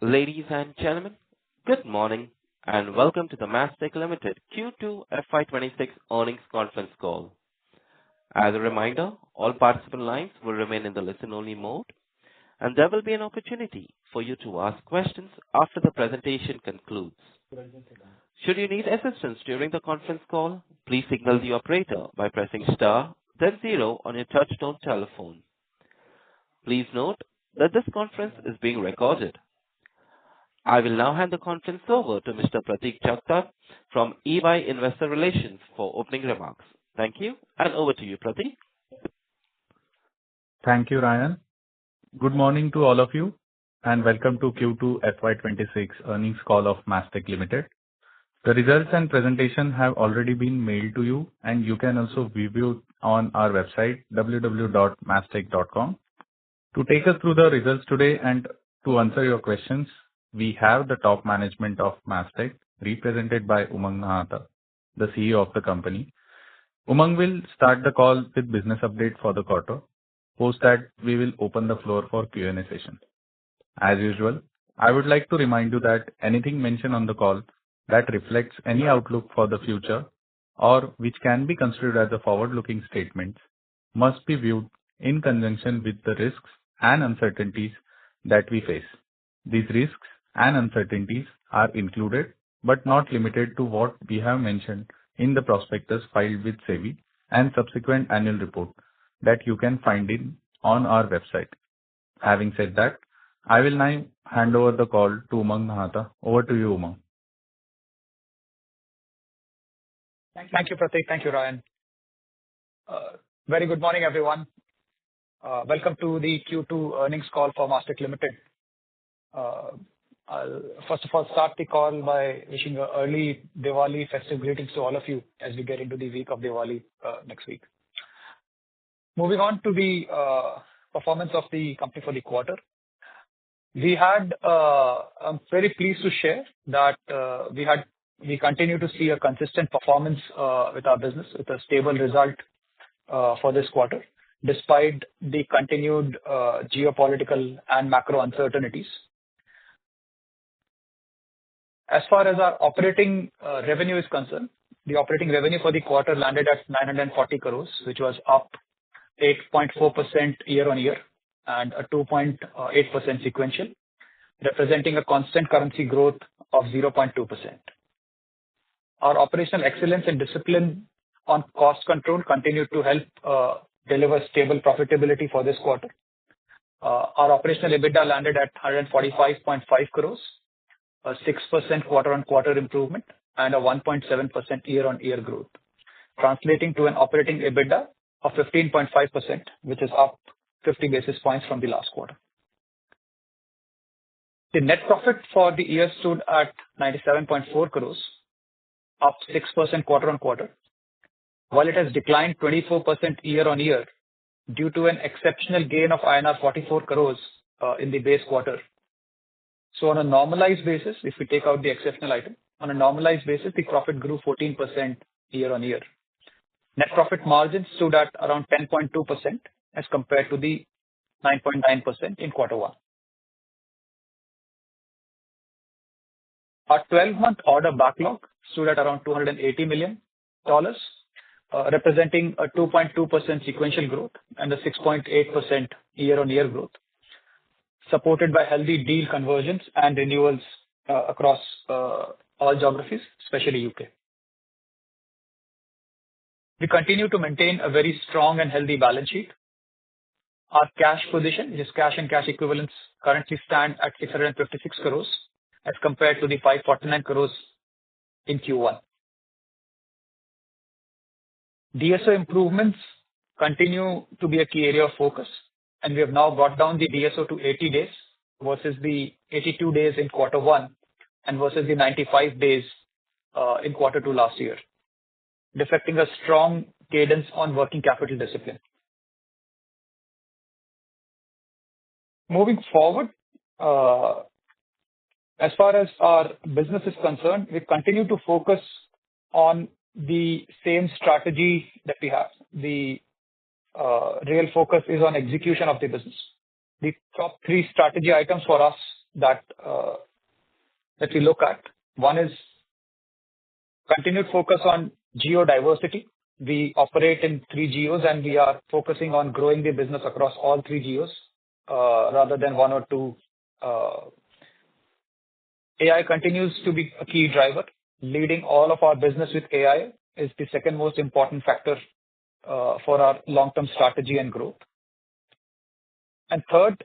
Ladies and gentlemen, good morning, and welcome to the Mastek Limited Q2 FY2026 earnings conference call. As a reminder, all participant lines will remain in the listen-only mode, and there will be an opportunity for you to ask questions after the presentation concludes. Should you need assistance during the conference call, please signal the operator by pressing star, then zero on your touchtone telephone. Please note that this conference is being recorded. I will now hand the conference over to Mr. Pratik Jagtap from EY Investor Relations for opening remarks. Thank you, and over to you, Pratik. Thank you, Ryan. Good morning to all of you, and welcome to Q2 FY26 earnings call of Mastek Limited. The results and presentation have already been mailed to you, and you can also view on our website, www.mastek.com. To take us through the results today and to answer your questions, we have the top management of Mastek, represented by Umang Nahata, the CEO of the company. Umang will start the call with business update for the quarter. Post that, we will open the floor for Q&A session. As usual, I would like to remind you that anything mentioned on the call that reflects any outlook for the future or which can be considered as a forward-looking statement must be viewed in conjunction with the risks and uncertainties that we face. These risks and uncertainties are included but not limited to what we have mentioned in the prospectus filed with SEBI and subsequent annual report that you can find on our website. Having said that, I will now hand over the call to Umang Nahata. Over to you, Umang. Thank you, Pratik. Thank you, Ryan. Very good morning, everyone. Welcome to the Q2 earnings call for Mastek Limited. I'll first of all start the call by wishing an early Diwali festive greetings to all of you as we get into the week of Diwali next week. Moving on to the performance of the company for the quarter. I'm very pleased to share that we continue to see a consistent performance with our business, with a stable result for this quarter, despite the continued geopolitical and macro uncertainties. As far as our operating revenue is concerned, the operating revenue for the quarter landed at 940 crores, which was up 8.4% year-on-year and a 2.8% sequential, representing a constant currency growth of 0.2%. Our operational excellence and discipline on cost control continued to help deliver stable profitability for this quarter. Our operational EBITDA landed at 145.5 crores, a 6% quarter-on-quarter improvement, and a 1.7% year-on-year growth, translating to an operating EBITDA of 15.5%, which is up 50 basis points from the last quarter. The net profit for the year stood at 97.4 crores, up 6% quarter-on-quarter, while it has declined 24% year-on-year due to an exceptional gain of INR 44 crores in the base quarter. So on a normalized basis, if we take out the exceptional item, on a normalized basis, the profit grew 14% year-on-year. Net profit margin stood at around 10.2% as compared to the 9.9% in quarter one. Our 12-month order backlog stood at around $280 million, representing a 2.2% sequential growth and a 6.8% year-on-year growth, supported by healthy deal conversions and renewals across all geographies, especially UK. We continue to maintain a very strong and healthy balance sheet. Our cash position, which is cash and cash equivalents, currently stand at 656 crores as compared to the 549 crores in Q1. DSO improvements continue to be a key area of focus, and we have now brought down the DSO to 80 days versus the 82 days in quarter one and versus the 95 days in quarter two last year, reflecting a strong cadence on working capital discipline. Moving forward, as far as our business is concerned, we continue to focus on the same strategy that we have. The real focus is on execution of the business. The top three strategy items for us that we look at. One is continued focus on geo diversity. We operate in 3 geos, and we are focusing on growing the business across all 3 geos rather than 1 or 2. AI continues to be a key driver. Leading all of our business with AI is the second most important factor for our long-term strategy and growth. And third,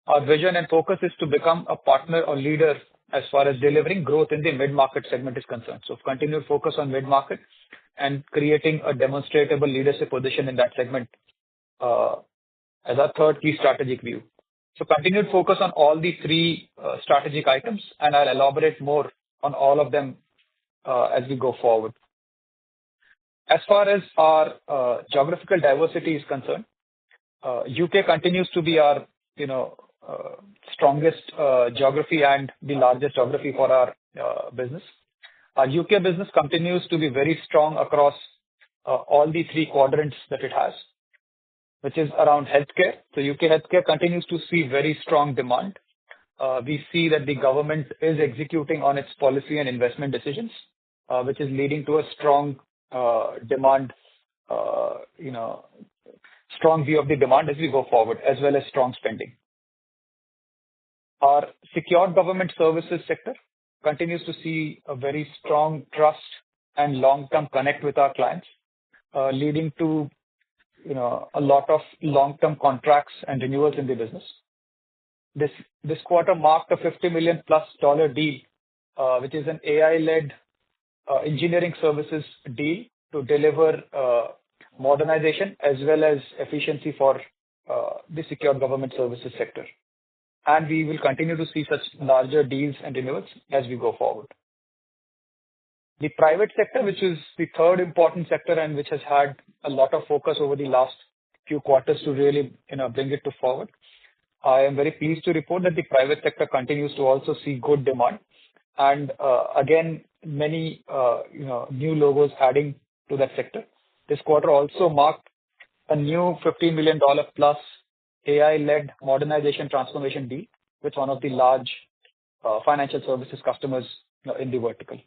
our vision and focus is to become a partner or leader as far as delivering growth in the mid-market segment is concerned. So continued focus on mid-market and creating a demonstrable leadership position in that segment as our third key strategic view. So continued focus on all the 3 strategic items, and I'll elaborate more on all of them as we go forward. As far as our geographical diversity is concerned, UK continues to be our strongest geography and the largest geography for our business. Our UK business continues to be very strong across all the 3 quadrants that it has, which is around healthcare. So UK healthcare continues to see very strong demand. We see that the government is executing on its policy and investment decisions, which is leading to a strong demand, strong view of the demand as we go forward, as well as strong spending. Our secured government services sector continues to see a very strong trust and long-term connect with our clients, leading to a lot of long-term contracts and renewals in the business. This quarter marked a $50 million+ deal, which is an AI-led engineering services deal to deliver modernization as well as efficiency for the secured government services sector. And we will continue to see such larger deals and renewals as we go forward. The private sector, which is the third important sector and which has had a lot of focus over the last few quarters to really bring it to forward. I am very pleased to report that the private sector continues to also see good demand. And again, many new logos adding to that sector. This quarter also marked a new $15 million+ AI-led modernization transformation deal with one of the large financial services customers in the vertical.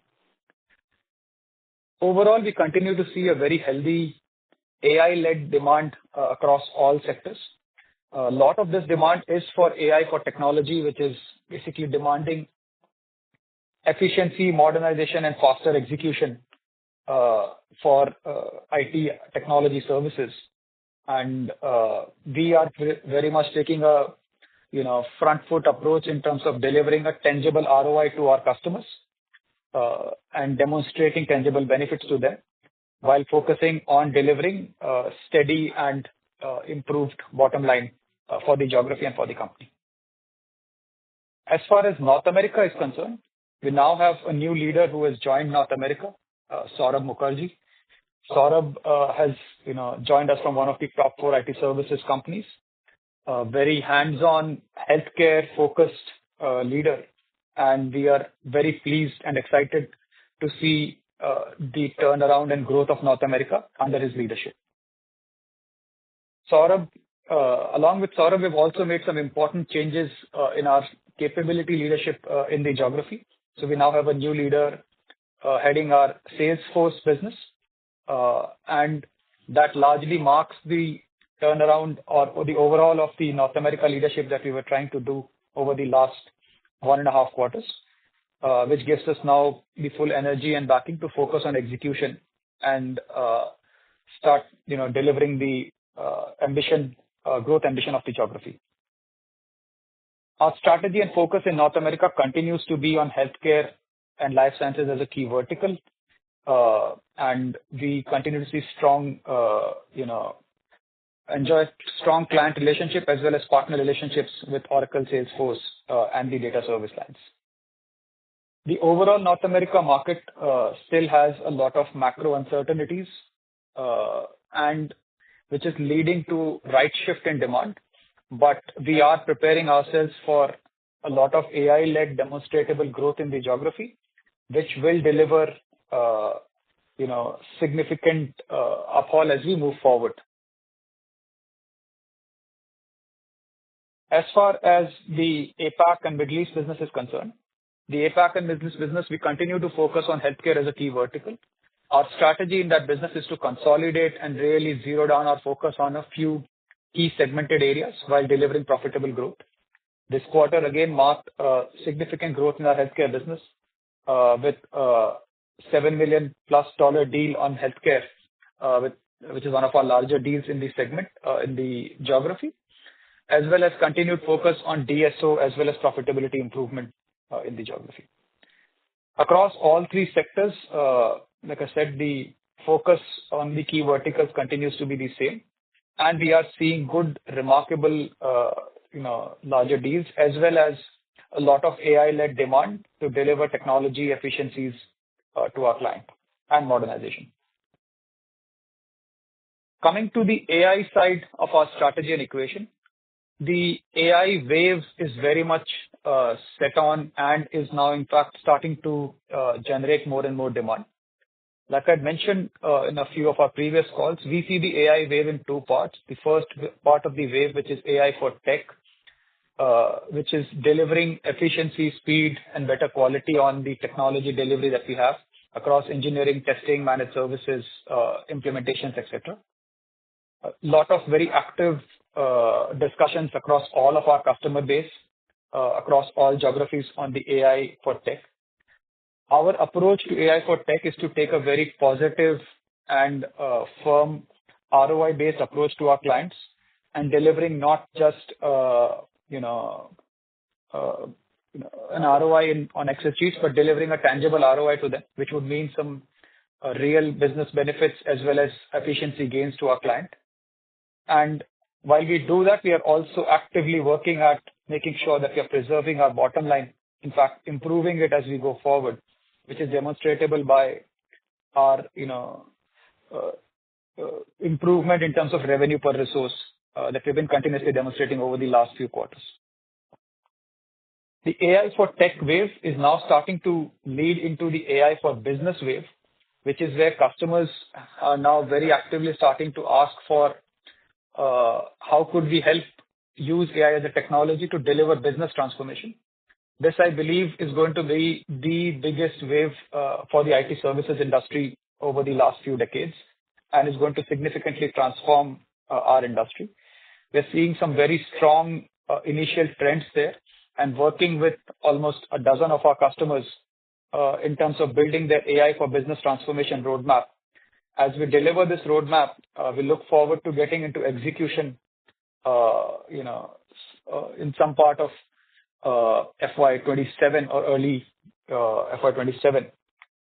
Overall, we continue to see a very healthy AI-led demand across all sectors. A lot of this demand is for AI for technology, which is basically demanding efficiency, modernization, and faster execution for IT technology services. And we are very much taking a front foot approach in terms of delivering a tangible ROI to our customers and demonstrating tangible benefits to them while focusing on delivering steady and improved bottom line for the geography and for the company. As far as North America is concerned, we now have a new leader who has joined North America, Saurabh Mukherjee. Saurabh has joined us from one of the top 4 IT services companies, a very hands-on, healthcare-focused leader. And we are very pleased and excited to see the turnaround and growth of North America under his leadership. Along with Saurabh, we've also made some important changes in our capability leadership in the geography. So we now have a new leader heading our Salesforce business. And that largely marks the turnaround or the overall of the North America leadership that we were trying to do over the last 1.5 quarters, which gives us now the full energy and backing to focus on execution and start delivering the growth ambition of the geography. Our strategy and focus in North America continues to be on healthcare and life sciences as a key vertical. And we continue to see enjoy strong client relationship as well as partner relationships with Oracle, Salesforce, and the data service lines. The overall North America market still has a lot of macro uncertainties, and which is leading to right shift in demand. But we are preparing ourselves for a lot of AI-led demonstrable growth in the geography, which will deliver significant uphaul as we move forward. As far as the APAC and Middle East business is concerned, the APAC and Middle East business, we continue to focus on healthcare as a key vertical. Our strategy in that business is to consolidate and really zero down our focus on a few key segmented areas while delivering profitable growth. This quarter again marked significant growth in our healthcare business with $7 million plus deal on healthcare, which is one of our larger deals in the segment in the geography, as well as continued focus on DSO as well as profitability improvement in the geography. Across all three sectors, like I said, the focus on the key verticals continues to be the same, and we are seeing good, remarkable, larger deals as well as a lot of AI-led demand to deliver technology efficiencies to our client and modernization. Coming to the AI side of our strategy and equation, the AI wave is very much set on and is now, in fact, starting to generate more and more demand. Like I mentioned in a few of our previous calls, we see the AI wave in two parts. The first part of the wave, which is AI for tech, which is delivering efficiency, speed, and better quality on the technology delivery that we have across engineering, testing, managed services, implementations, etc. A lot of very active discussions across all of our customer base, across all geographies on the AI for tech. Our approach to AI for tech is to take a very positive and firm ROI-based approach to our clients and delivering not just an ROI on Excel sheets, but delivering a tangible ROI to them, which would mean some real business benefits as well as efficiency gains to our client. And while we do that, we are also actively working at making sure that we are preserving our bottom line, in fact, improving it as we go forward, which is demonstrable by our improvement in terms of revenue per resource that we've been continuously demonstrating over the last few quarters. The AI for tech wave is now starting to lead into the AI for business wave, which is where customers are now very actively starting to ask for how could we help use AI as a technology to deliver business transformation. This, I believe, is going to be the biggest wave for the IT services industry over the last few decades and is going to significantly transform our industry. We're seeing some very strong initial trends there and working with almost a dozen of our customers in terms of building their AI for business transformation roadmap. As we deliver this roadmap, we look forward to getting into execution, in some part of FY27 or early FY27.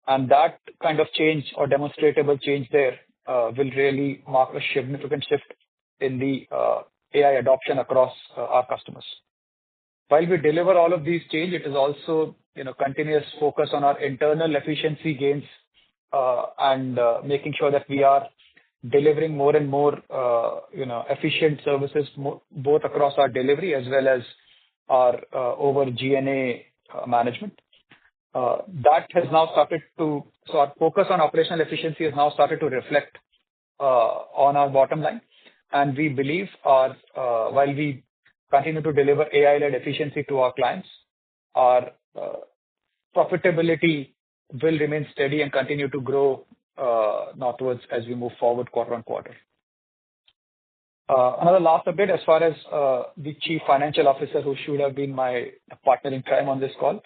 And that kind of change or demonstrable change there will really mark a significant shift in the AI adoption across our customers. While we deliver all of these change, it is also continuous focus on our internal efficiency gains and making sure that we are delivering more and more efficient services both across our delivery as well as our over G&A management. That has now started to, so our focus on operational efficiency has now started to reflect on our bottom line. And we believe while we continue to deliver AI-led efficiency to our clients, our profitability will remain steady and continue to grow northwards as we move forward quarter on quarter. Another last update as far as the Chief Financial Officer, who should have been my partner in crime on this call.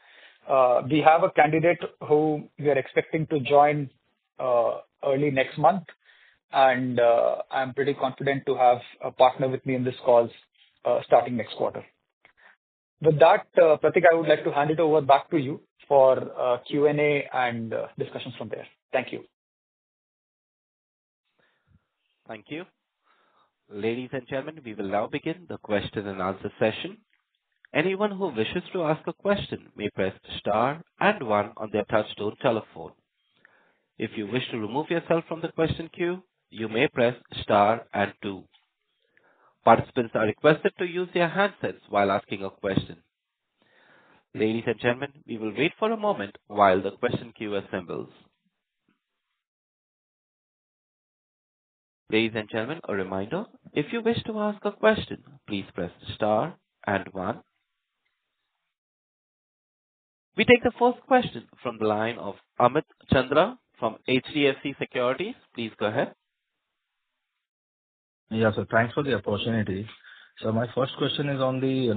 We have a candidate who we are expecting to join early next month, and I'm pretty confident to have a partner with me in this call starting next quarter. With that, Pratik, I would like to hand it over back to you for Q&A and discussions from there. Thank you. Thank you. Ladies and gentlemen, we will now begin the question and answer session. Anyone who wishes to ask a question may press star and one on their touchtone telephone. If you wish to remove yourself from the question queue, you may press star and two. Participants are requested to use their handsets while asking a question. Ladies and gentlemen, we will wait for a moment while the question queue assembles. Ladies and gentlemen, a reminder, if you wish to ask a question, please press star and one. We take the first question from the line of Amit Chandra from HDFC Securities. Please go ahead. Yeah, so thanks for the opportunity. So my first question is on the,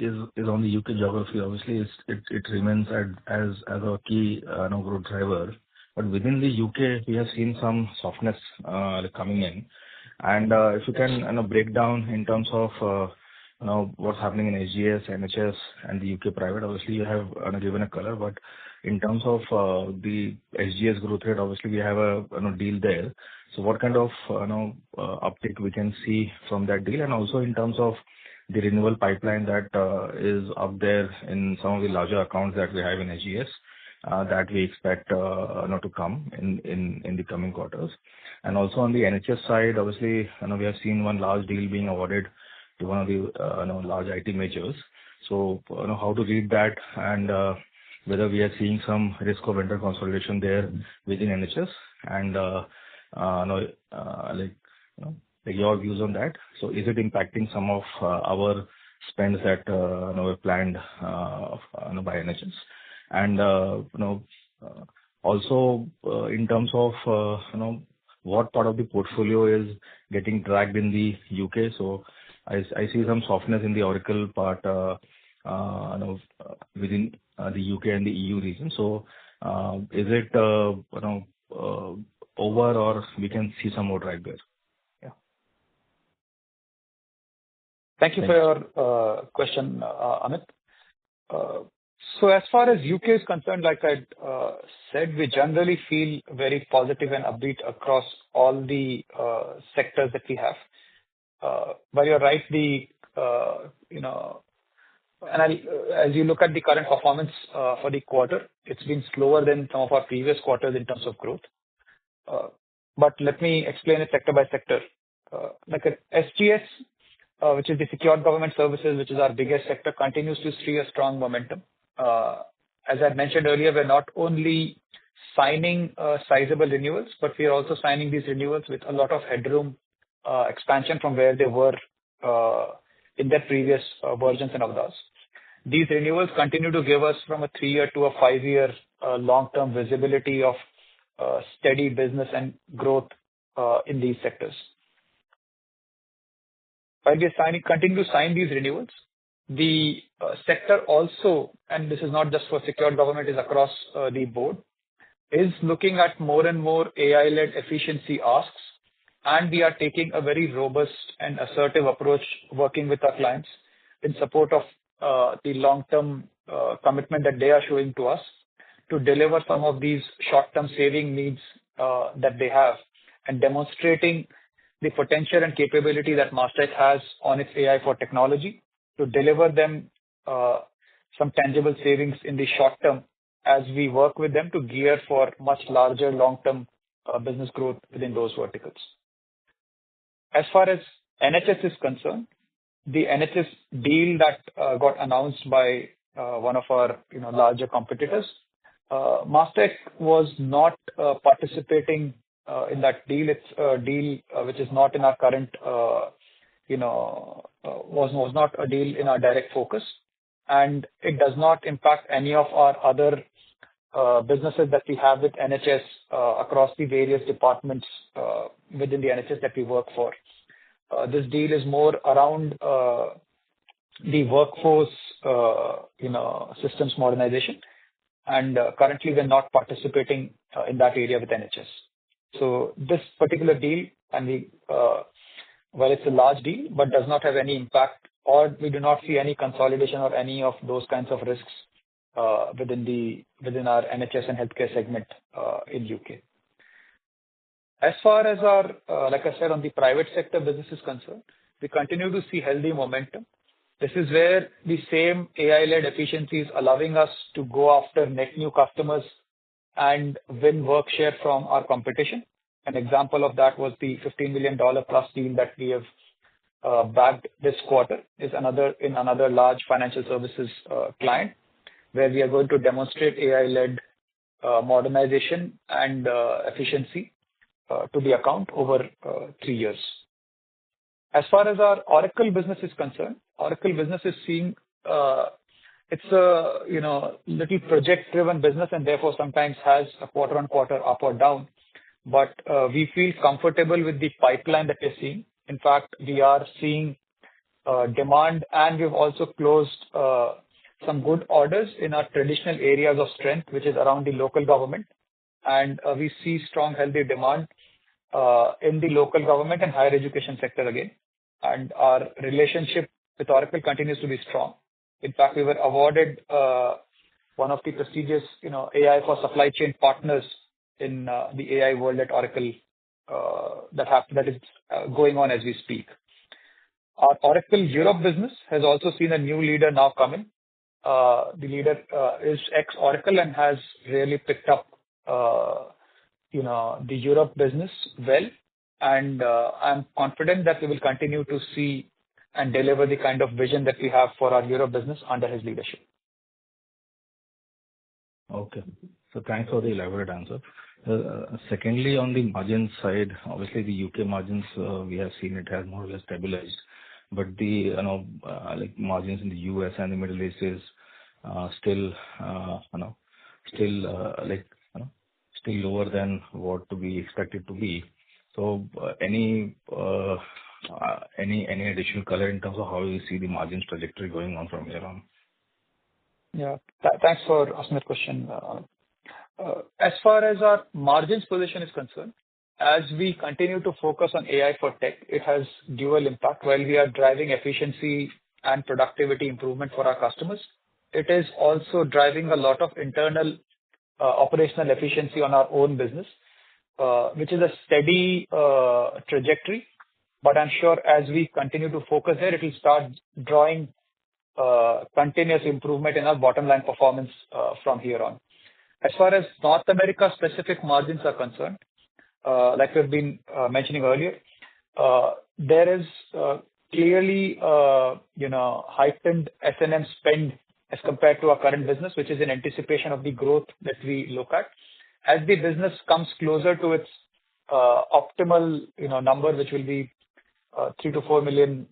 is on the U.K. geography. Obviously, it remains as a key, growth driver. But within the U.K., we have seen some softness coming in. And if you can, break down in terms of, what's happening in SGS, NHS, and the U.K. private. Obviously, you have given a color, but in terms of the SGS growth rate, obviously, we have a deal there. So what kind of uptick we can see from that deal? And also in terms of the renewal pipeline that is up there in some of the larger accounts that we have in SGS, that we expect to come in the coming quarters. And also on the NHS side, obviously, we have seen one large deal being awarded to one of the large IT majors. So, how to read that and whether we are seeing some risk of vendor consolidation there within NHS and your views on that. So, is it impacting some of our spends that were planned by NHS? And also in terms of what part of the portfolio is getting dragged in the UK. So I see some softness in the Oracle part within the UK and the EU region. So is it over, or we can see some more drag there? Yeah. Thank you for your question, Amit. So as far as UK is concerned, like I said, we generally feel very positive and upbeat across all the sectors that we have. But you're right, as you look at the current performance for the quarter, it's been slower than some of our previous quarters in terms of growth. But let me explain it sector by sector. Like at SGS, which is the Secured Government Services, which is our biggest sector, continues to see a strong momentum. As I mentioned earlier, we're not only signing sizable renewals, but we are also signing these renewals with a lot of headroom expansion from where they were in their previous versions and others. These renewals continue to give us from a 3-year to a 5-year long-term visibility of steady business and growth in these sectors. While we continue to sign these renewals, the sector also, and this is not just for secured government, is across the board, is looking at more and more AI-led efficiency asks, and we are taking a very robust and assertive approach working with our clients in support of the long-term commitment that they are showing to us to deliver some of these short-term saving needs that they have, and demonstrating the potential and capability that Mastek has on its AI for technology to deliver them some tangible savings in the short term as we work with them to gear for much larger long-term business growth within those verticals. As far as NHS is concerned, the NHS deal that got announced by one of our larger competitors, Mastek was not participating in that deal. It's a deal which is not in our current, was not a deal in our direct focus, and it does not impact any of our other businesses that we have with NHS across the various departments within the NHS that we work for. This deal is more around the workforce, systems modernization, and currently we're not participating in that area with NHS. So this particular deal, and well, it's a large deal, but does not have any impact, or we do not see any consolidation or any of those kinds of risks within our NHS and healthcare segment in UK. As far as our, like I said, on the private sector business is concerned, we continue to see healthy momentum. This is where the same AI-led efficiency is allowing us to go after net new customers and win work share from our competition. An example of that was the $15 million plus deal that we have bagged this quarter is another large financial services client, where we are going to demonstrate AI-led modernization and efficiency to the account over 3 years. As far as our Oracle business is concerned, Oracle business is seeing it's a little project-driven business and therefore sometimes has a quarter-on-quarter up or down. But we feel comfortable with the pipeline that we're seeing. In fact, we are seeing demand, and we've also closed some good orders in our traditional areas of strength, which is around the local government. And we see strong, healthy demand in the local government and higher education sector again. And our relationship with Oracle continues to be strong. In fact, we were awarded one of the prestigious, AI for supply chain partners in the AI world at Oracle that is going on as we speak. Our Oracle Europe business has also seen a new leader now coming. The leader is ex-Oracle and has really picked up, the Europe business well. And I'm confident that we will continue to see and deliver the kind of vision that we have for our Europe business under his leadership. Okay. So thanks for the elaborate answer. Secondly, on the margin side, obviously the UK margins, we have seen it has more or less stabilized, but the margins in the US and the Middle East is still lower than what to be expected to be. So any additional color in terms of how you see the margins trajectory going on from here on? Yeah, thanks for asking that question. As far as our margins position is concerned, as we continue to focus on AI for tech, it has dual impact. While we are driving efficiency and productivity improvement for our customers, it is also driving a lot of internal operational efficiency on our own business, which is a steady trajectory. But I'm sure as we continue to focus there, it will start drawing continuous improvement in our bottom line performance from here on. As far as North America specific margins are concerned, like we've been mentioning earlier, there is clearly heightened S&M spend as compared to our current business, which is in anticipation of the growth that we look at. As the business comes closer to its optimal number, which will be $3 to $4 million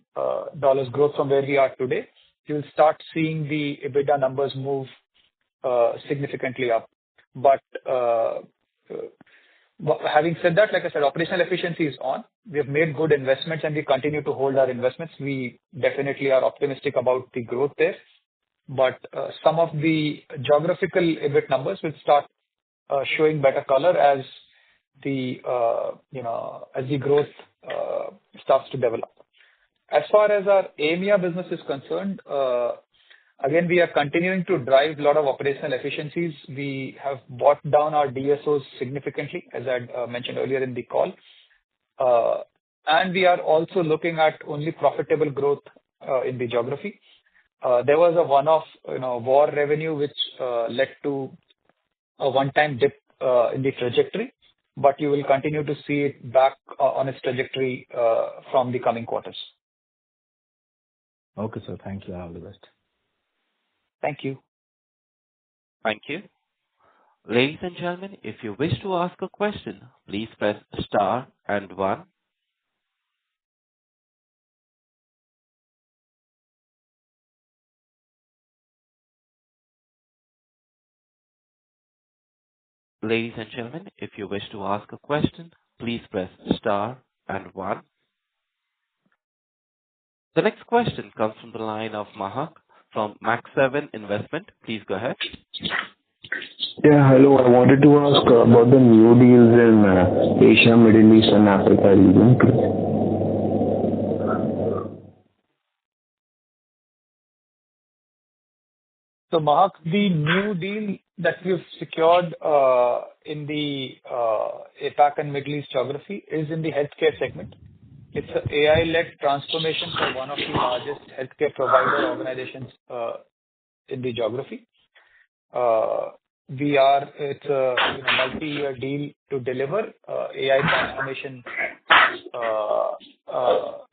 growth from where we are today, you'll start seeing the EBITDA numbers move significantly up. But having said that, like I said, operational efficiency is on. We have made good investments and we continue to hold our investments. We definitely are optimistic about the growth there. But some of the geographical EBIT numbers will start showing better color as the growth starts to develop. As far as our EMEA business is concerned, again, we are continuing to drive a lot of operational efficiencies. We have brought down our DSOs significantly, as I mentioned earlier in the call. And we are also looking at only profitable growth in the geography. There was a one-off war revenue which led to a one-time dip in the trajectory, but you will continue to see it back on its trajectory from the coming quarters. Okay, sir. Thank you. All the best. Thank you. Thank you. Ladies and gentlemen, if you wish to ask a question, please press star and 1. Ladies and gentlemen, if you wish to ask a question, please press star and 1. The next question comes from the line of Mahak from Max 7 Investment. Please go ahead. Yeah, hello. I wanted to ask about the new deals in Asia, Middle East, and Africa region. So, Mahak, the new deal that we've secured in the APAC and Middle East geography is in the healthcare segment. It's an AI-led transformation for one of the largest healthcare provider organizations in the geography. It's a multi-year deal to deliver AI transformation,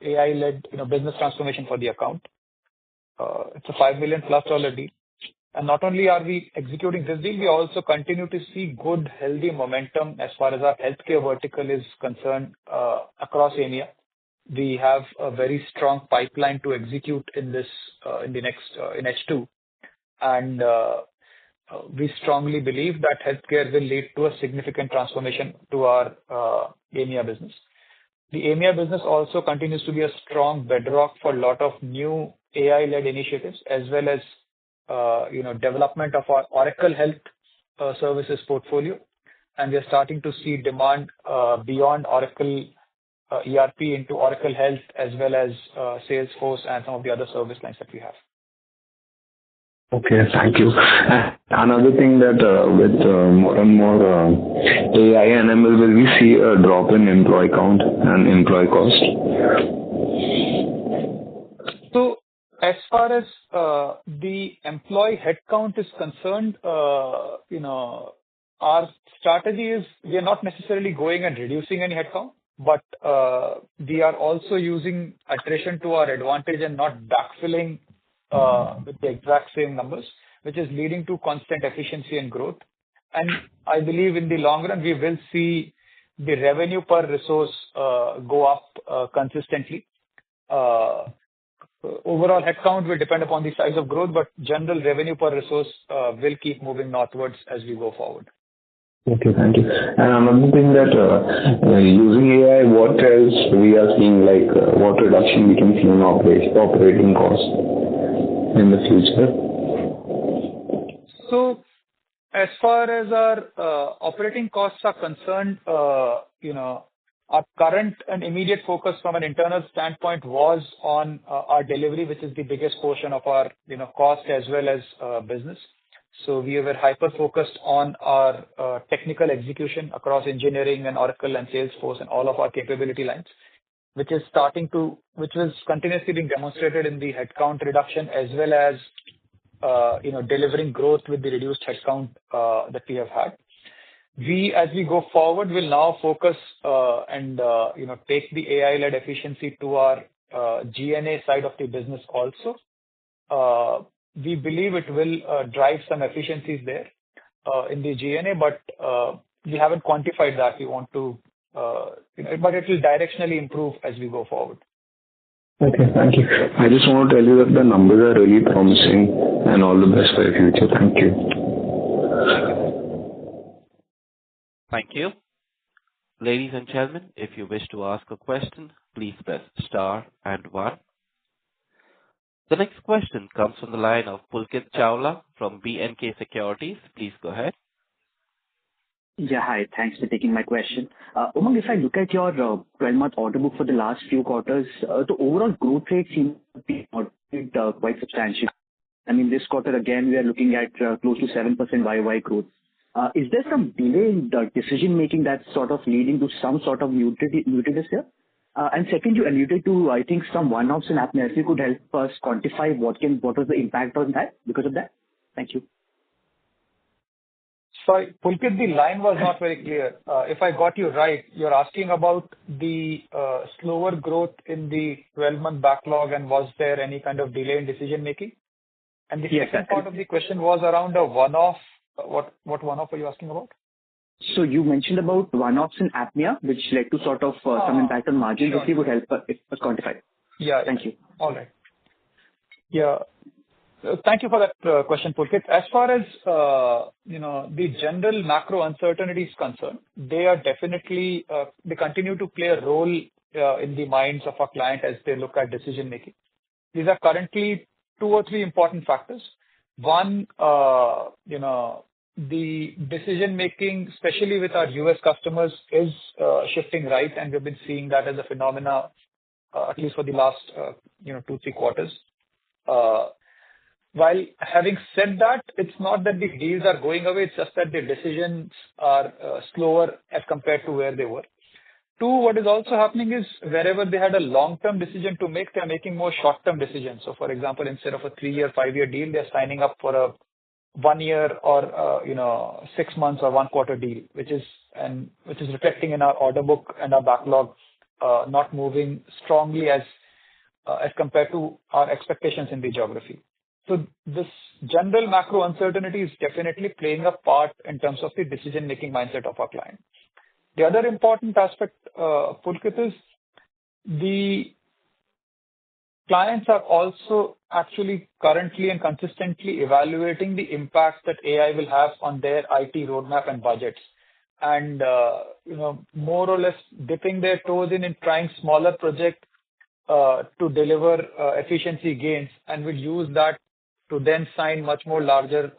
AI-led business transformation for the account. It's a $5 million plus deal. And not only are we executing this deal, we also continue to see good, healthy momentum as far as our healthcare vertical is concerned across EMEA. We have a very strong pipeline to execute in this in H2, and we strongly believe that healthcare will lead to a significant transformation to our EMEA business. The EMEA business also continues to be a strong bedrock for a lot of new AI-led initiatives, as well as development of our Oracle Health services portfolio. And we are starting to see demand beyond Oracle ERP into Oracle Health, as well as Salesforce and some of the other service lines that we have. Okay, thank you. Another thing that with more and more AI and ML, will we see a drop in employee count and employee cost? So as far as the employee headcount is concerned, our strategy is we are not necessarily going and reducing any headcount, but we are also using attrition to our advantage and not backfilling with the exact same numbers, which is leading to constant efficiency and growth. And I believe in the long run, we will see the revenue per resource go up consistently. Overall headcount will depend upon the size of growth, but general revenue per resource will keep moving northwards as we go forward. Okay, thank you. And another thing that using AI, what else we are seeing, like what reduction we can see in operating costs in the future? So as far as our operating costs are concerned, our current and immediate focus from an internal standpoint was on our delivery, which is the biggest portion of our cost as well as business. So we were hyper-focused on our technical execution across engineering and Oracle and Salesforce and all of our capability lines, which was continuously being demonstrated in the headcount reduction as well as delivering growth with the reduced headcount that we have had. As we go forward, will now focus and take the AI-led efficiency to our G&A side of the business also. We believe it will drive some efficiencies there in the G&A, but we haven't quantified that. We want to, but it will directionally improve as we go forward. Okay, thank you. I just want to tell you that the numbers are really promising, and all the best for your future. Thank you. Thank you. Ladies and gentlemen, if you wish to ask a question, please press star and 1. The next question comes from the line of Pulkit Chawla from B&K Securities. Please go ahead. Yeah, hi. Thanks for taking my question. Umang, if I look at your 12-month order book for the last few quarters, the overall growth rate seems to be quite substantial. I mean, this quarter, again, we are looking at close to 7% YY growth. Is there some delay in the decision-making that's sort of leading to some sort of mutedness here? And second, you alluded to, I think, some one-offs in apnea. If you could help us quantify what was the impact on that because of that? Thank you. Sorry, Pulkit, the line was not very clear. If I got you right, you're asking about the slower growth in the 12-month backlog, and was there any kind of delay in decision-making? And the second part of the question was around a one-off. What one-off are you asking about? So you mentioned about one-offs in apnea, which led to sort of some impact on margin. If you would help us quantify. Yeah. Thank you. All right. Yeah. Thank you for that question, Pulkit. As far as the general macro uncertainty is concerned, they are definitely they continue to play a role in the minds of our client as they look at decision making. These are currently 2 or 3 important factors. One, the decision making, especially with our US customers, is shifting right, and we've been seeing that as a phenomena at least for the last 2-3 quarters. While having said that, it's not that the deals are going away, it's just that the decisions are slower as compared to where they were. 2, what is also happening is wherever they had a long-term decision to make, they're making more short-term decisions. So, for example, instead of a 3-year, 5-year deal, they're signing up for a 1-year or 6 months or 1-quarter deal, which is reflecting in our order book and our backlog not moving strongly as compared to our expectations in the geography. So this general macro uncertainty is definitely playing a part in terms of the decision-making mindset of our client. The other important aspect, Pulkit, is The clients are also actually currently and consistently evaluating the impact that AI will have on their IT roadmap and budgets, and more or less dipping their toes in trying smaller projects to deliver efficiency gains, and will use that to then sign much more larger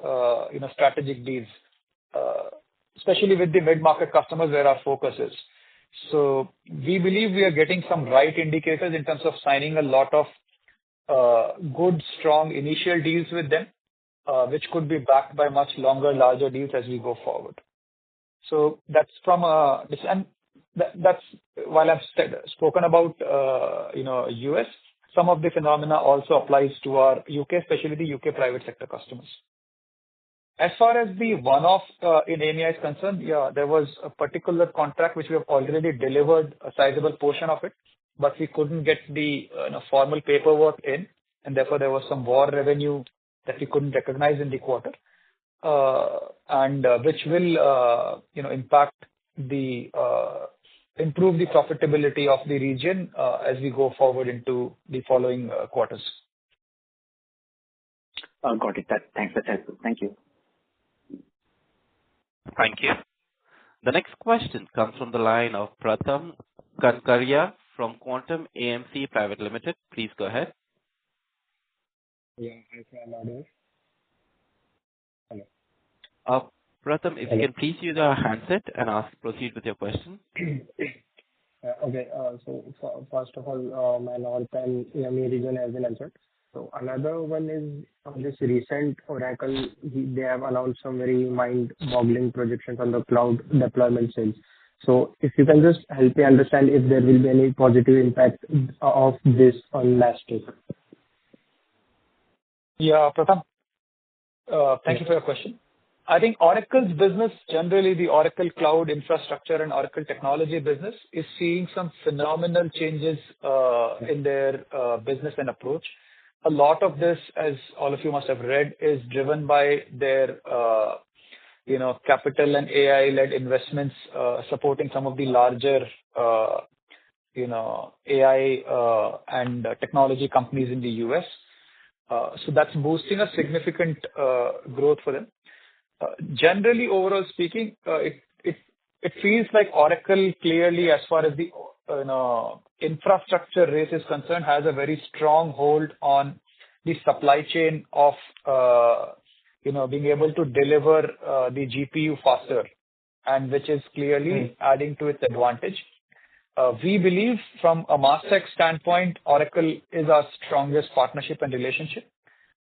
strategic deals, especially with the mid-market customers where our focus is. So we believe we are getting some right indicators in terms of signing a lot of good, strong initial deals with them, which could be backed by much longer, larger deals as we go forward. So that's that's while I've spoken about US, some of the phenomena also applies to our UK, especially the UK private sector customers. As far as the one-off in AMEI is concerned, yeah, there was a particular contract which we have already delivered a sizable portion of it, but we couldn't get the formal paperwork in, and therefore there was some war revenue that we couldn't recognize in the quarter, and which will impact the improve the profitability of the region as we go forward into the following quarters. Got it. Thanks. That's helpful. Thank you. Thank you. The next question comes from the line of Pratham Kankaria from Quantum AMC Private Limited. Please go ahead. Yeah, hello. Pratham, if you can please use a handset and proceed with your question. Okay. So first of all, my North and EMEA region has been answered. So another one is on this recent Oracle, they have announced some very mind-boggling projections on the cloud deployment sales. So if you can just help me understand if there will be any positive impact of this on Mastek. Yeah, Pratham, thank you for your question. I think Oracle's business, generally the Oracle Cloud Infrastructure and Oracle Technology business, is seeing some phenomenal changes in their business and approach. A lot of this, as all of you must have read, is driven by their capital and AI-led investments supporting some of the larger AI and technology companies in the US. So that's boosting a significant growth for them. Generally, overall speaking, it feels like Oracle clearly, as far as the infrastructure race is concerned, has a very strong hold on the supply chain of being able to deliver the GPU faster, and which is clearly adding to its advantage. We believe from a Mastek standpoint, Oracle is our strongest partnership and relationship.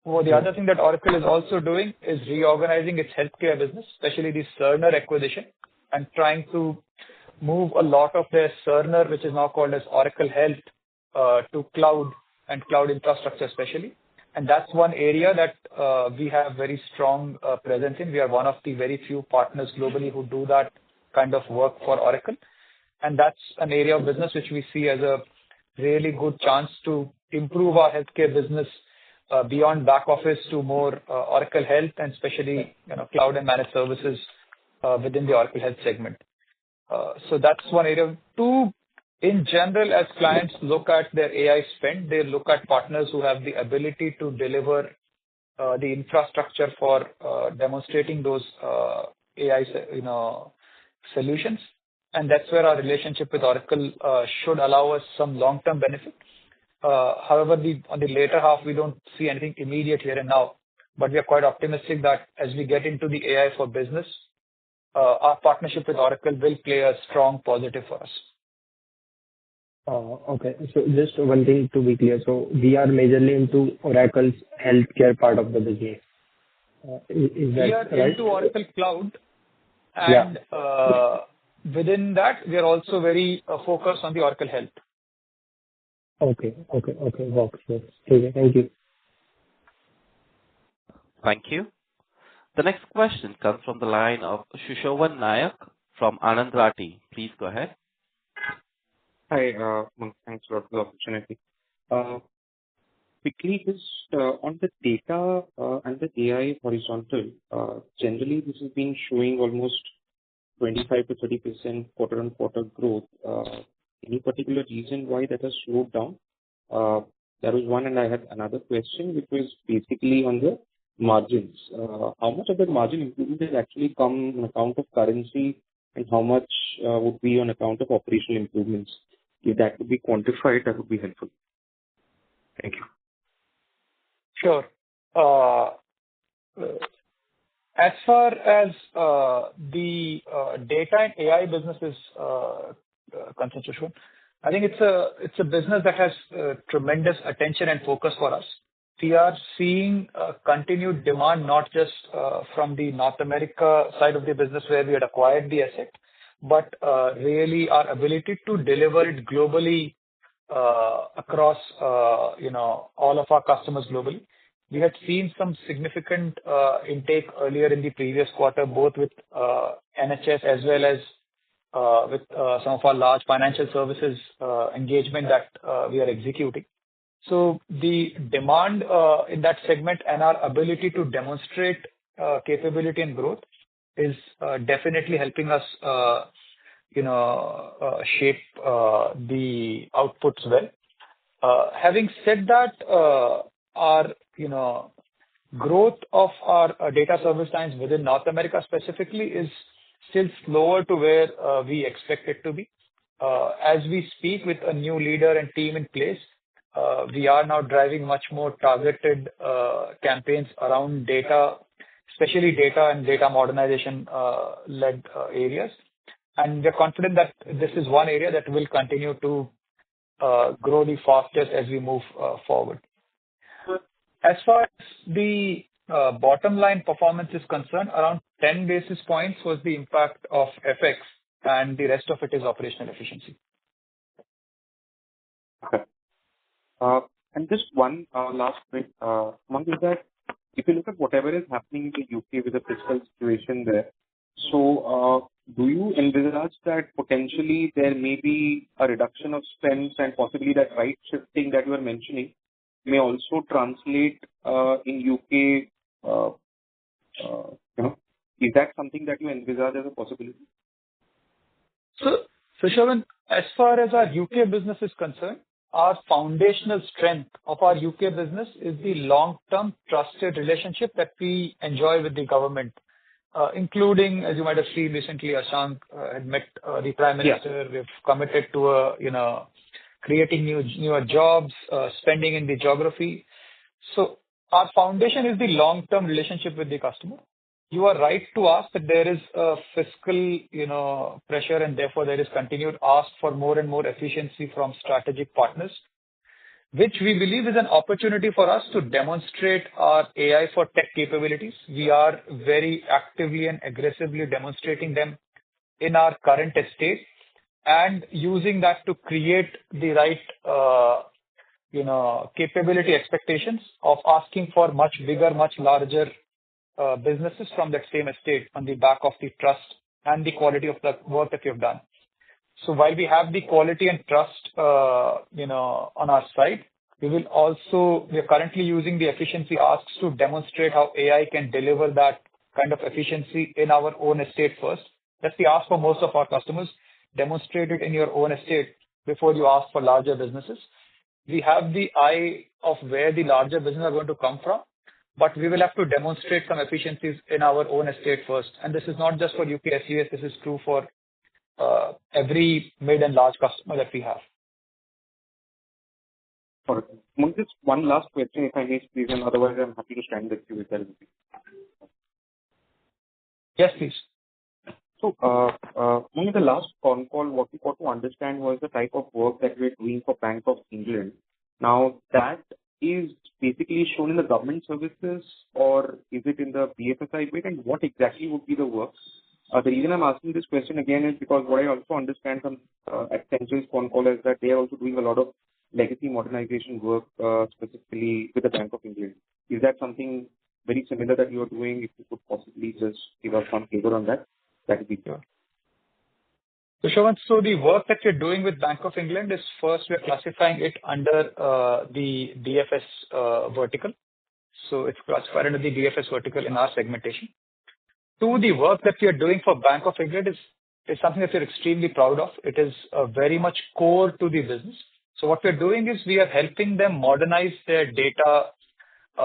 Well, the other thing that Oracle is also doing is reorganizing its healthcare business, especially the Cerner acquisition, and trying to move a lot of their Cerner, which is now called as Oracle Health, to cloud and cloud infrastructure especially. And that's one area that we have very strong presence in. We are one of the very few partners globally who do that kind of work for Oracle. And that's an area of business which we see as a really good chance to improve our healthcare business beyond back office to more Oracle Health, and especially cloud and managed services within the Oracle Health segment. So that's one area. Two, in general, as clients look at their AI spend, they look at partners who have the ability to deliver the infrastructure for demonstrating those AI solutions. And that's where our relationship with Oracle should allow us some long-term benefit. However, on the later half, we don't see anything immediate here and now, but we are quite optimistic that as we get into the AI for business, our partnership with Oracle will play a strong positive for us. Okay. So just one thing to be clear. So we are majorly into Oracle's healthcare part of the business. Is that right? We are into Oracle Cloud, and within that, we are also very focused on the Oracle Health. Okay. Works. Okay. Thank you. Thank you. The next question comes from the line of Shushovan Nayak from Anand Rathi. Please go ahead. Hi. Thanks for the opportunity. Quickly, just on the data and the AI horizontal, generally, this has been showing almost 25 to 30% quarter-on-quarter growth Any particular reason why that has slowed down? That was one, and I had another question, which was basically on the margins. How much of that margin improvement has actually come on account of currency, and how much would be on account of operational improvements? If that could be quantified, that would be helpful. Thank you. Sure. As far as the data and AI business is concerned, Sushman, I think it's a business that has tremendous attention and focus for us. We are seeing continued demand, not just from the North America side of the business where we had acquired the asset, but really our ability to deliver it globally across all of our customers globally. We had seen some significant intake earlier in the previous quarter, both with NHS as well as with some of our large financial services engagement that we are executing. So the demand in that segment and our ability to demonstrate capability and growth is definitely helping us shape the outputs well. Having said that, our growth of our data service lines within North America specifically is still slower to where we expect it to be. As we speak with a new leader and team in place, we are now driving much more targeted campaigns around data, especially data and data modernization led areas. And we're confident that this is one area that will continue to grow the fastest as we move forward. As far as the bottom line performance is concerned, around 10 basis points was the impact of FX, and the rest of it is operational efficiency. Okay. And just one last bit, Umang, is that if you look at whatever is happening in the UK with the fiscal situation there, so do you envisage that potentially there may be a reduction of spends and possibly that right shifting that you were mentioning may also translate in UK? Is that something that you envisage as a possibility? So Shravan, as far as our UK business is concerned, our foundational strength of our UK business is the long-term trusted relationship that we enjoy with the government, including, as you might have seen recently, Ashank had met the Prime Minister. Yeah. We've committed to creating newer jobs, spending in the geography. So our foundation is the long-term relationship with the customer. You are right to ask that there is a fiscal, pressure, and therefore there is continued ask for more and more efficiency from strategic partners, which we believe is an opportunity for us to demonstrate our AI for tech capabilities. We are very actively and aggressively demonstrating them in our current estate and using that to create the right, capability expectations of asking for much bigger, much larger businesses from that same estate on the back of the trust and the quality of the work that we have done. So while we have the quality and trust, on our side, we are currently using the efficiency asks to demonstrate how AI can deliver that kind of efficiency in our own estate first. That's the ask for most of our customers. Demonstrate it in your own estate before you ask for larger businesses. We have the eye of where the larger businesses are going to come from, but we will have to demonstrate some efficiencies in our own estate first. And this is not just for UK SUS, this is true for every mid and large customer that we have. All right. Just one last question, if I may squeeze in, otherwise I'm happy to stand with you with that. Yes, please. So, in the last con call, what we got to understand was the type of work that we're doing for Bank of England. Now, that is basically shown in the government services, or is it in the BFSI bit, and what exactly would be the work? The reason I'm asking this question again is because what I also understand from Accenture's con call is that they are also doing a lot of legacy modernization work, specifically with the Bank of England. Is that something very similar that you are doing? If you could possibly just give us some flavor on that, that would be good. So, Shravan, the work that you're doing with Bank of England is first we're classifying it under the DFS vertical. So it's classified under the DFS vertical in our segmentation. Two, the work that we are doing for Bank of England is is something that we're extremely proud of. It is very much core to the business. So what we're doing is we are helping them modernize their data,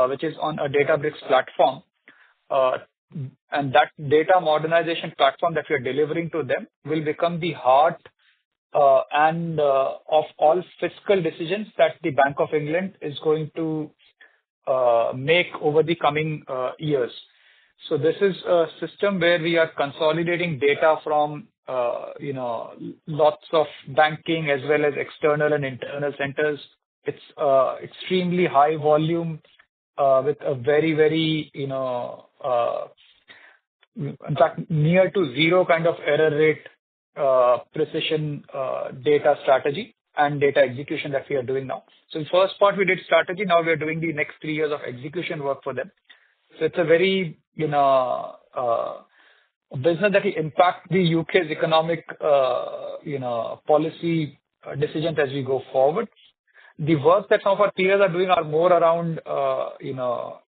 which is on a Databricks platform. And that data modernization platform that we are delivering to them will become the heart of all fiscal decisions that the Bank of England is going to make over the coming years. So this is a system where we are consolidating data from lots of banking as well as external and internal centers. It's extremely high volume with a very in fact near to zero kind of error rate precision data strategy and data execution that we are doing now. So in first part we did strategy. Now we are doing the next 3 years of execution work for them. So it's a very business that will impact the UK's economic policy decisions as we go forward. The work that some of our peers are doing are more around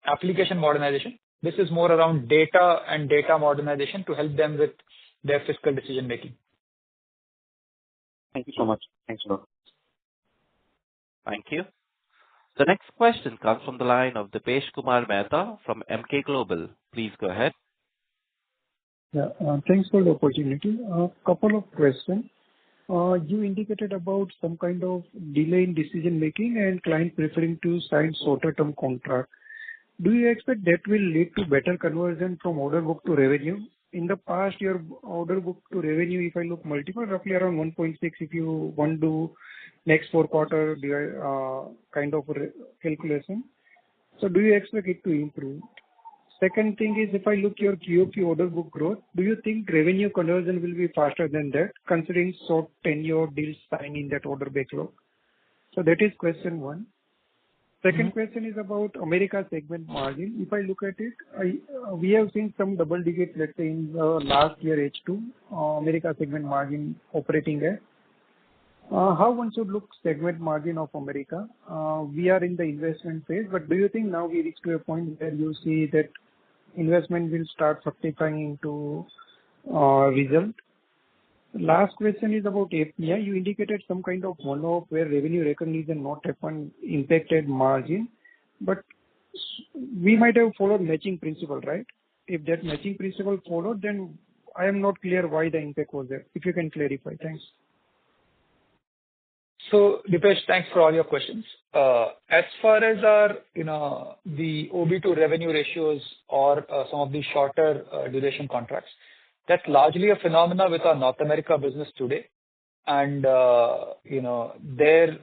application modernization. This is more around data and data modernization to help them with their fiscal decision making. Thank you so much. Thanks a lot. Thank you. The next question comes from the line of Dipesh Kumar Mehta from MK Global. Please go ahead. Yeah, thanks for the opportunity. A couple of questions. You indicated about some kind of delay in decision making and client preferring to sign shorter term contract. Do you expect that will lead to better conversion from order book to revenue? In the past, your order book to revenue, if I look multiple, roughly around 1.6 if you want to do next 4 quarter kind of calculation. So do you expect it to improve? Second thing is, if I look your QOQ order book growth, do you think revenue conversion will be faster than that, considering short tenure deals signed in that order backlog? So that is question one. Second question is about America segment margin. If I look at it, we have seen some double digits, let's say in last year H2, America segment margin operating at. How one should look segment margin of America? We are in the investment phase, but do you think now we reach to a point where you see that investment will start fructifying into result? Last question is about API. You indicated some kind of one-off where revenue recognition not happened impacted margin, but we might have followed matching principle, right? If that matching principle followed, then I am not clear why the impact was there. If you can clarify, thanks. So Dipesh, thanks for all your questions. As far as our the OB to revenue ratios or some of the shorter duration contracts, that's largely a phenomena with our North America business today. And, they're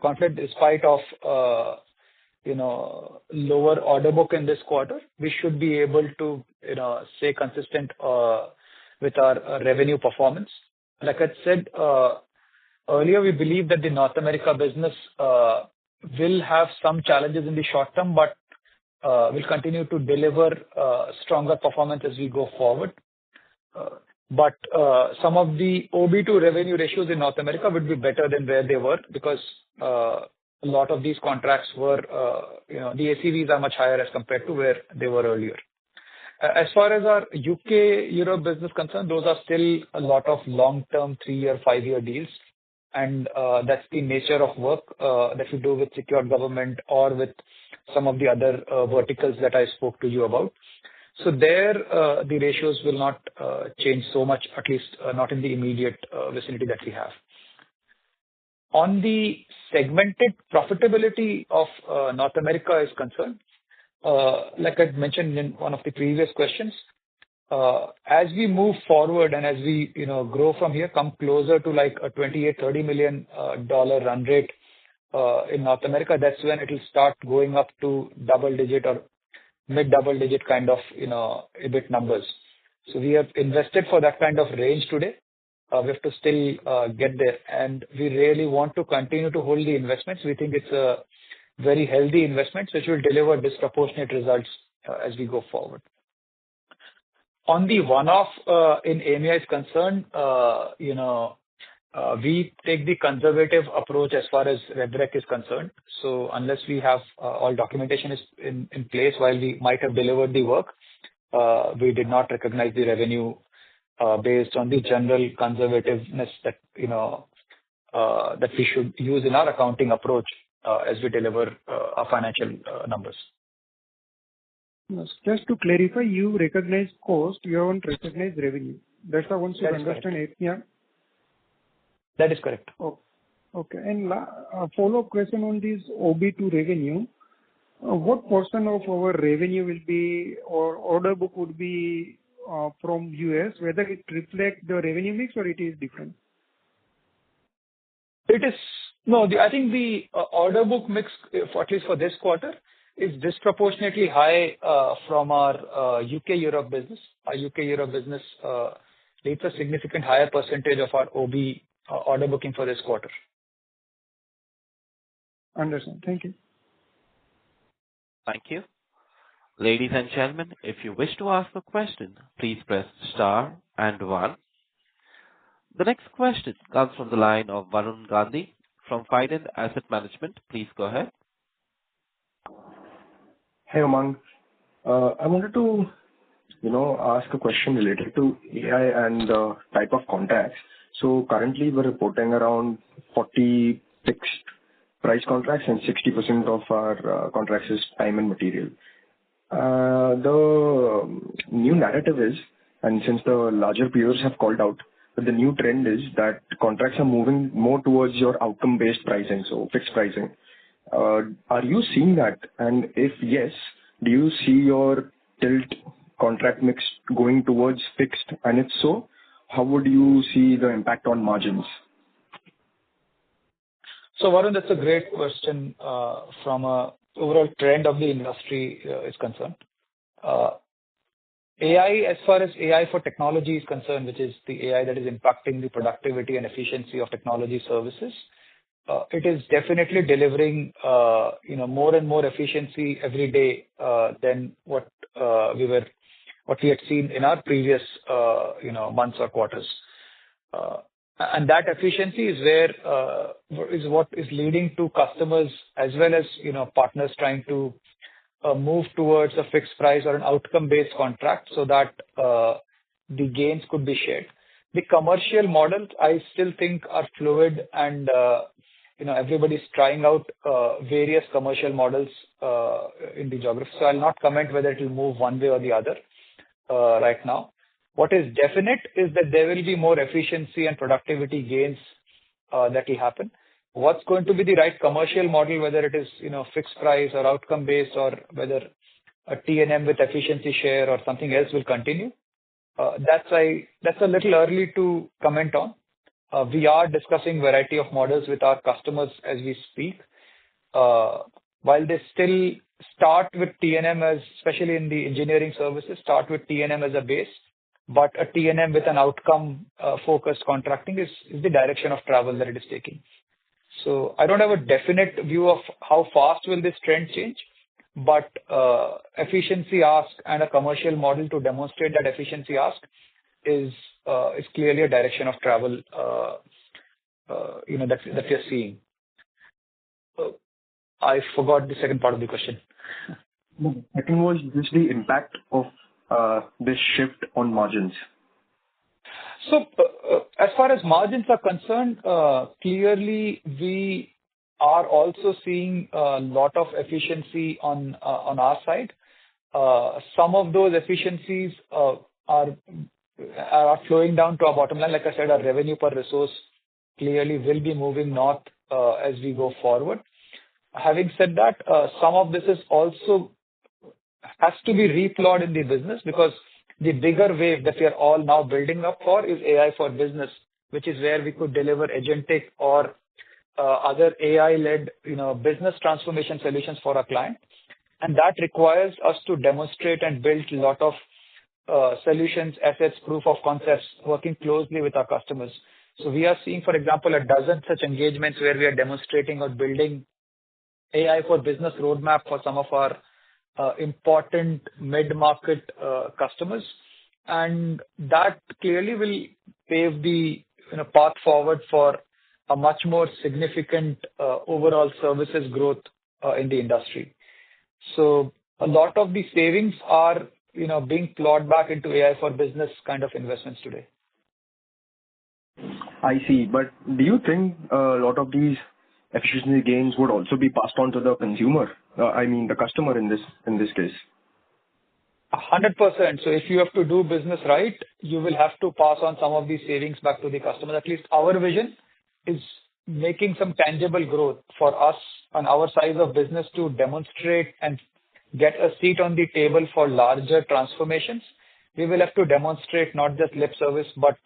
confident despite of, lower order book in this quarter, we should be able to, stay consistent with our revenue performance. Like I said earlier, we believe that the North America business will have some challenges in the short term, but will continue to deliver stronger performance as we go forward. But some of the OB to revenue ratios in North America would be better than where they were because a lot of these contracts were, the ACVs are much higher as compared to where they were earlier. As far as our UK Europe business concerned, those are still a lot of long-term 3-year, 5-year deals. And that's the nature of work that we do with secured government or with some of the other verticals that I spoke to you about. So there, the ratios will not change so much, at least not in the immediate vicinity that we have. On the segmented profitability of North America is concerned, like I mentioned in one of the previous questions, as we move forward and as we grow from here, come closer to like a $28-30 million run rate in North America, that's when it will start going up to double-digit or mid-double-digit kind of EBIT numbers. So we have invested for that kind of range today. We have to still get there, and we really want to continue to hold the investments. We think it's a very healthy investment, which will deliver disproportionate results as we go forward. On the one-off in EMEA is concerned, we take the conservative approach as far as RevRec is concerned. So unless we have all documentation is in place while we might have delivered the work, we did not recognize the revenue based on the general conservativeness that that we should use in our accounting approach as we deliver our financial numbers. Yes. Just to clarify, you recognize cost, you haven't recognized revenue. That's how one should understand it. Yeah. That is correct. Oh, okay. And a follow-up question on this OB2 revenue. What portion of our revenue will be or order book would be from US, whether it reflects the revenue mix or it is different? It is, no, I think the order book mix, at least for this quarter, is disproportionately high from our UK-Europe business. Our UK-Europe business leads a significant higher percentage of our OB order booking for this quarter. Understand. Thank you. Thank you. Ladies and gentlemen, if you wish to ask a question, please press star and one. The next question comes from the line of Varun Gandhi from Fident Asset Management. Please go ahead. Hey, Umang. I wanted to, ask a question related to AI and the type of contracts. So currently, we're reporting around 40 fixed price contracts and 60% of our contracts is time and material. The new narrative is, and since the larger peers have called out, that the new trend is that contracts are moving more towards your outcome-based pricing, so fixed pricing. Are you seeing that? And if yes, do you see your tilt contract mix going towards fixed? And if so, how would you see the impact on margins? So, Varun, that's a great question from a overall trend of the industry is concerned. AI, as far as AI for technology is concerned, which is the AI that is impacting the productivity and efficiency of technology services, it is definitely delivering, more and more efficiency every day than what we had seen in our previous, months or quarters. And that efficiency is what is leading to customers as well as, partners trying to move towards a fixed price or an outcome-based contract so that the gains could be shared. The commercial models, I still think, are fluid and, everybody's trying out various commercial models in the geography. So I'll not comment whether it will move one way or the other right now. What is definite is that there will be more efficiency and productivity gains that will happen. What's going to be the right commercial model, whether it is, fixed price or outcome-based or whether a T&M with efficiency share or something else will continue, that's a little early to comment on. We are discussing variety of models with our customers as we speak. While they still start with T&M especially in the engineering services, start with T&M as a base, but a T&M with an outcome focused contracting is the direction of travel that it is taking. So I don't have a definite view of how fast will this trend change, but efficiency ask and a commercial model to demonstrate that efficiency ask is clearly a direction of travel that we are seeing. I forgot the second part of the question. The second was just the impact of this shift on margins. So, as far as margins are concerned, clearly we are also seeing a lot of efficiency on our side. Some of those efficiencies are flowing down to our bottom line. Like I said, our revenue per resource clearly will be moving north as we go forward. Having said that, some of this is also has to be replowed in the business because the bigger wave that we are all now building up for is AI for business, which is where we could deliver agentic or other AI-led, business transformation solutions for our client. And that requires us to demonstrate and build a lot of solutions, assets, proof of concepts, working closely with our customers. So we are seeing, for example, a dozen such engagements where we are demonstrating or building AI for business roadmap for some of our important mid-market customers. And that clearly will pave the path forward for a much more significant overall services growth in the industry. So a lot of the savings are, being plowed back into AI for business kind of investments today. I see. But do you think a lot of these efficiency gains would also be passed on to the consumer? The customer in this case. 100%. So if you have to do business right, you will have to pass on some of these savings back to the customer. At least our vision is making some tangible growth for us and our size of business to demonstrate and get a seat on the table for larger transformations. We will have to demonstrate not just lip service, but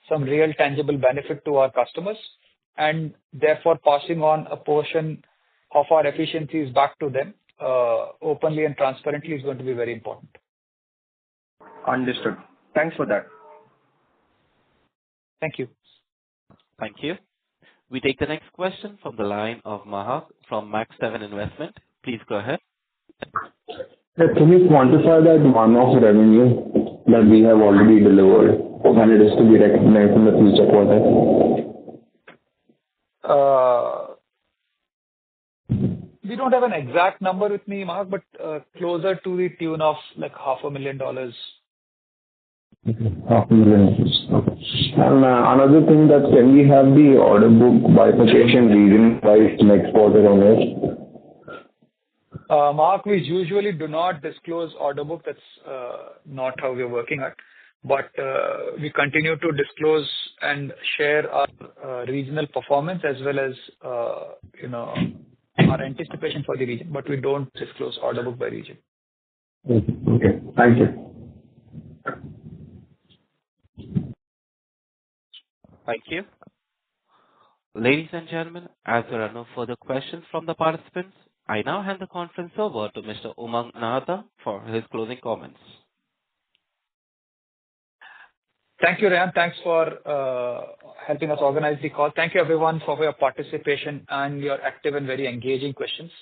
some real tangible benefit to our customers, and therefore passing on a portion of our efficiencies back to them openly and transparently is going to be very important. Understood. Thanks for that. Thank you. Thank you. We take the next question from the line of Mahak from Max 7 Investment. Please go ahead. Can you quantify that one-off revenue that we have already delivered and it is to be recognized in the future quarter? We don't have an exact number with me, Mark, but closer to the tune of like $500,000. $500,000. Okay. And another thing that can we have the order book bifurcation region-wise next quarter on it? Mark, we usually do not disclose order book. That's not how we're working at. But we continue to disclose and share our regional performance as well as our anticipation for the region. But we don't disclose order book by region. Okay. Thank you. Thank you. Ladies and gentlemen, as there are no further questions from the participants, I now hand the conference over to Mr. Umang Nahata for his closing comments. Thank you, Ryan. Thanks for helping us organize the call. Thank you, everyone, for your participation and your active and very engaging questions.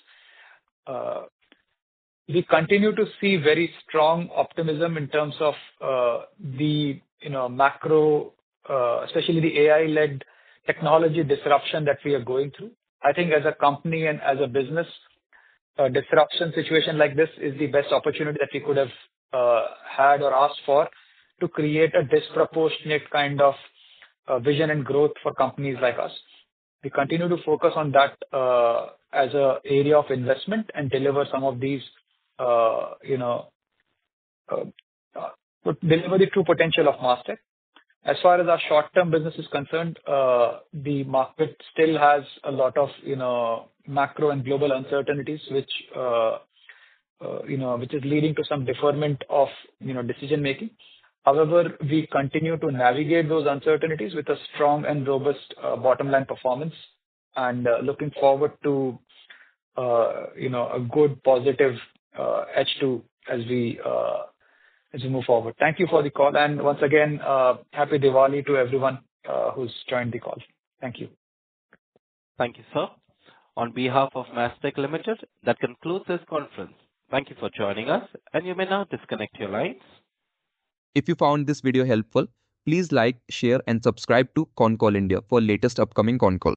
We continue to see very strong optimism in terms of the macro, especially the AI-led technology disruption that we are going through. I think as a company and as a business, a disruption situation like this is the best opportunity that we could have had or asked for to create a disproportionate kind of vision and growth for companies like us. We continue to focus on that as an area of investment and deliver some of these, deliver the true potential of Mastek. As far as our short-term business is concerned, the market still has a lot of, macro and global uncertainties, which is leading to some deferment of, decision-making. However, we continue to navigate those uncertainties with a strong and robust bottom-line performance and looking forward to, a good positive H2 as we move forward. Thank you for the call. And once again, happy Diwali to everyone who's joined the call. Thank you. Thank you, sir. On behalf of Mastek Limited, that concludes this conference. Thank you for joining us, and you may now disconnect your lines. If you found this video helpful, please like, share, and subscribe to Concall India for latest upcoming Concall.